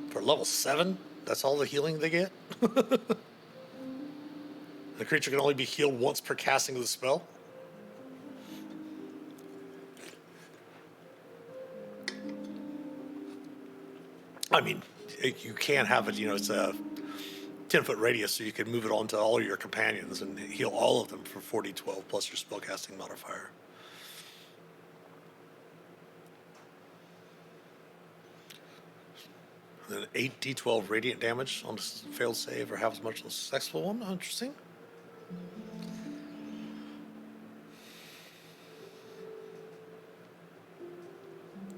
For level 7, that's all the healing they get? The creature can only be healed once per casting of the spell? I mean, you can have it, it's a 10-foot radius, so you can move it on to all your companions and heal all of them for 40 12 plus your spellcasting modifier. Then 8d12 radiant damage on a failed save or half as much on a successful one. Interesting.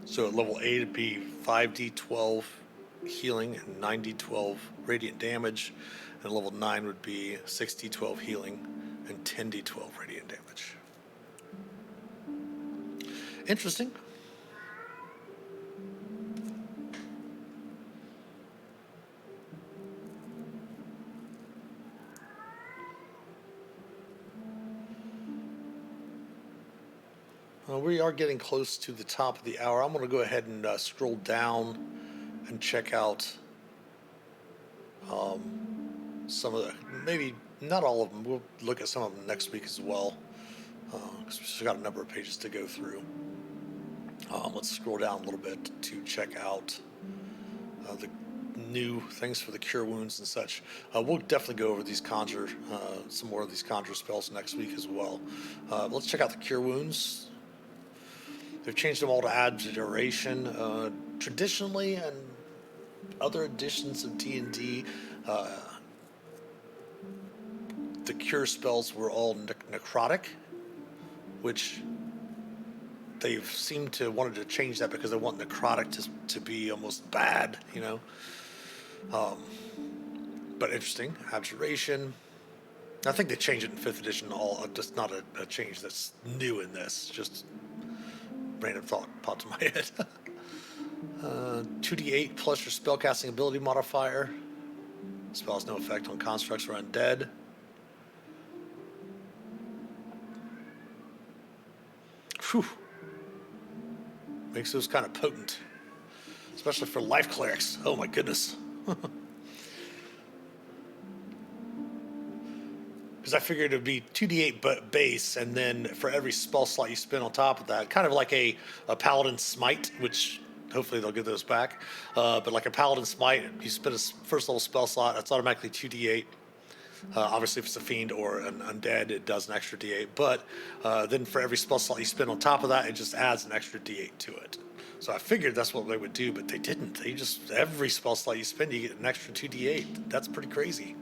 So at level 8, it'd be 5d12 healing and 9d12 radiant damage. And level 9 would be 6d12 healing and 10d12 radiant damage. Interesting. We are getting close to the top of the hour. I'm going to go ahead and scroll down and check out some of the, maybe not all of them. We'll look at some of them next week as well, because we've got a number of pages to go through. Let's scroll down a little bit to check out the new things for the cure wounds and such. We'll definitely go over these some more of these conjure spells next week as well. Let's check out the cure wounds. They've changed them all to add duration. Traditionally, and other editions of D&D, the cure spells were all necrotic, which they've seemed to wanted to change that because they want necrotic to be almost bad, you know. But interesting, abjuration. I think they changed it in 5th edition. Just not a change that's new in this. Just random thought popped in my head. 2d8 plus your spellcasting ability modifier. Spell has no effect on constructs or undead. Whew. Makes those kind of potent, especially for life clerics. Oh my goodness. Because I figured it would be 2d8 base, and then for every spell slot you spend on top of that, kind of like a Paladin Smite, which hopefully they'll give those back. But like a Paladin Smite, you spend a first level spell slot, that's automatically 2d8. Obviously, if it's a fiend or an undead, it does an extra d8. But then for every spell slot you spend on top of that, it just adds an extra d8 to it. So I figured that's what they would do, but they didn't. They just, every spell slot you spend, you get an extra 2d8. That's pretty crazy.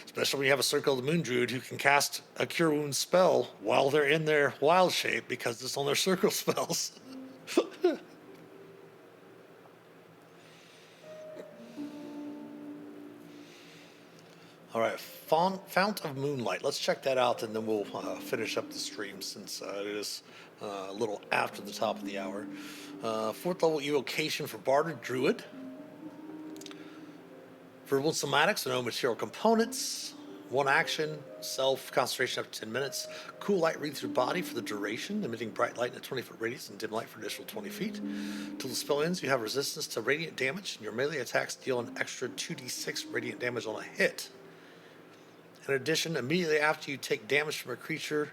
Especially when you have a Circle of the Moon Druid who can cast a Cure Wounds spell while they're in their wild shape because it's on their circle spells. All right, Fount of Moonlight. Let's check that out, and then we'll finish up the stream since it is a little after the top of the hour. 4th level evocation for Barded Druid. Verbal somatics, no material components. 1 action, self concentration up to 10 minutes. Cool light reads through body for the duration, emitting bright light in a 20-foot radius and dim light for additional 20 feet. Till the spell ends, you have resistance to radiant damage, and your melee attacks deal an extra 2d6 radiant damage on a hit. In addition, immediately after you take damage from a creature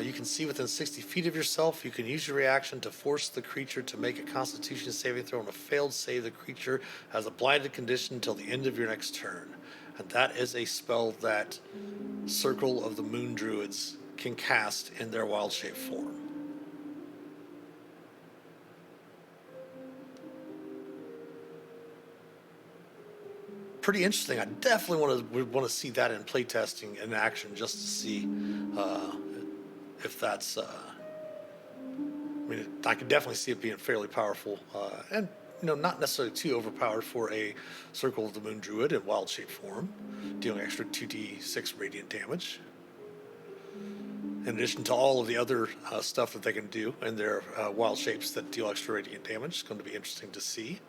you can see within 60 feet of yourself, you can use your reaction to force the creature to make a Constitution saving throw. On a failed save, the creature has a blinded condition until the end of your next turn. And that is a spell that Circle of the Moon Druids can cast in their wild shape form. Pretty interesting. I definitely would want to see that in playtesting in action just to see if that's. I mean, I could definitely see it being fairly powerful, and not necessarily too overpowered for a Circle of the Moon Druid in wild shape form, dealing extra 2d6 radiant damage. In addition to all of the other stuff that they can do in their wild shapes that deal extra radiant damage, it's going to be interesting to see.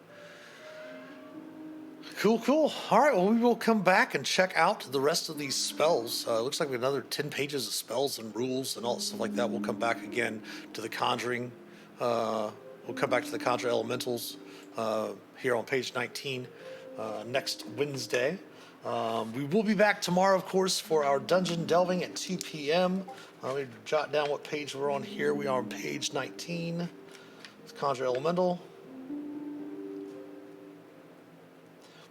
Cool. All right, well, we will come back and check out the rest of these spells. Looks like we have another 10 pages of spells and rules and all stuff like that. We'll come back again to the Conjuring. We'll come back to the Conjure Elementals here on page 19 next Wednesday. We will be back tomorrow, of course, for our Dungeon Delving at 2 p.m. Let me jot down what page we're on here. We are on page 19. It's Conjure Elemental.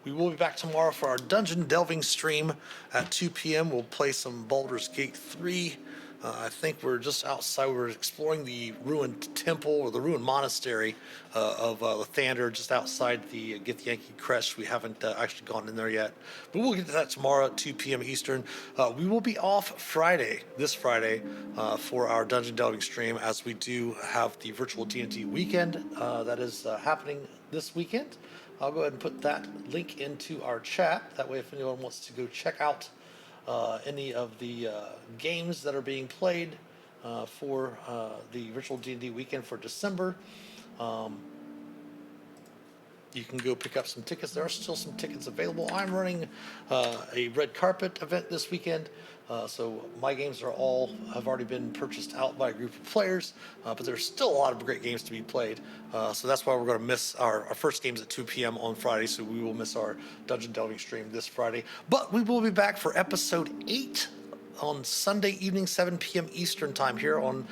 We will be back tomorrow for our Dungeon Delving stream at 2 p.m. We'll play some Baldur's Gate 3. I think we're just outside. We're exploring the ruined temple or the ruined monastery of Lathander, just outside the Githyanki Crest. We haven't actually gone in there yet, but we'll get to that tomorrow at 2 p.m. Eastern. We will be off this Friday, for our Dungeon Delving stream, as we do have the virtual D&D weekend that is happening this weekend. I'll go ahead and put that link into our chat. That way, if anyone wants to go check out any of the games that are being played for the virtual D&D weekend for December, you can go pick up some tickets. There are still some tickets available. I'm running a red carpet event this weekend. So my games have already been purchased out by a group of players, but there's still a lot of great games to be played. So that's why we're going to miss our first games at 2 p.m. on Friday. So we will miss our Dungeon Delving stream this Friday. But we will be back for episode 8 on Sunday evening, 7 p.m. Eastern time here on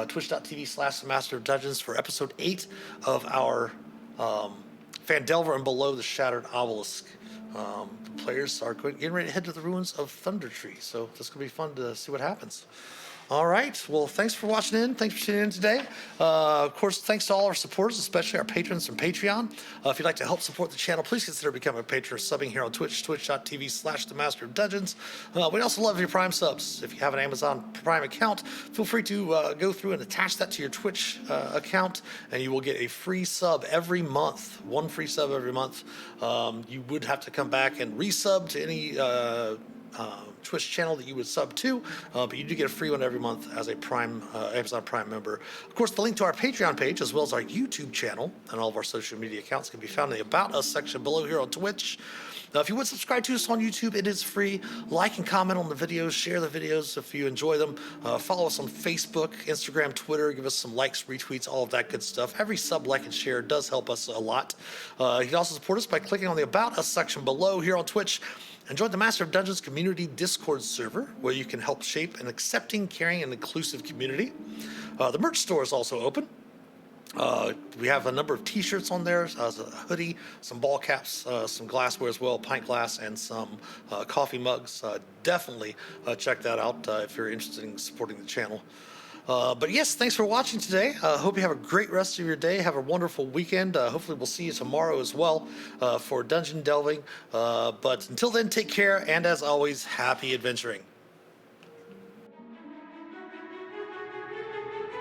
twitch.tv/Master of Dungeons for episode 8 of our Phandelver and Below the Shattered Obelisk. The players are getting ready to head to the ruins of Thunder Tree, so this is going to be fun to see what happens. All right. Well, thanks for watching in. Thanks for tuning in today. Of course, thanks to all our supporters, especially our patrons from Patreon. If you'd like to help support the channel, please consider becoming a patron or subbing here on Twitch, twitch.tv/TheMaster of Dungeons. We'd also love your Prime subs. If you have an Amazon Prime account, feel free to go through and attach that to your Twitch account, and you will get a free sub every month. One free sub every month. You would have to come back and resub to any Twitch channel that you would sub to, but you do get a free one every month as a Prime Amazon Prime member. Of course, the link to our Patreon page as well as our YouTube channel and all of our social media accounts can be found in the About Us section below here on Twitch. If you would subscribe to us on YouTube, it is free. Like and comment on the videos, share the videos if you enjoy them. Follow us on Facebook, Instagram, Twitter. Give us some likes, retweets, all of that good stuff. Every sub, like, and share does help us a lot. You can also support us by clicking on the About Us section below here on Twitch. And join the Master of Dungeons community Discord server, where you can help shape an accepting, caring, and inclusive community. The merch store is also open. We have a number of t-shirts on there, a hoodie, some ball caps, some glassware as well, pint glass, and some coffee mugs. Definitely check that out if you're interested in supporting the channel. But yes, thanks for watching today. Hope you have a great rest of your day. Have a wonderful weekend. Hopefully we'll see you tomorrow as well for dungeon delving. But until then, take care, and as always, happy adventuring.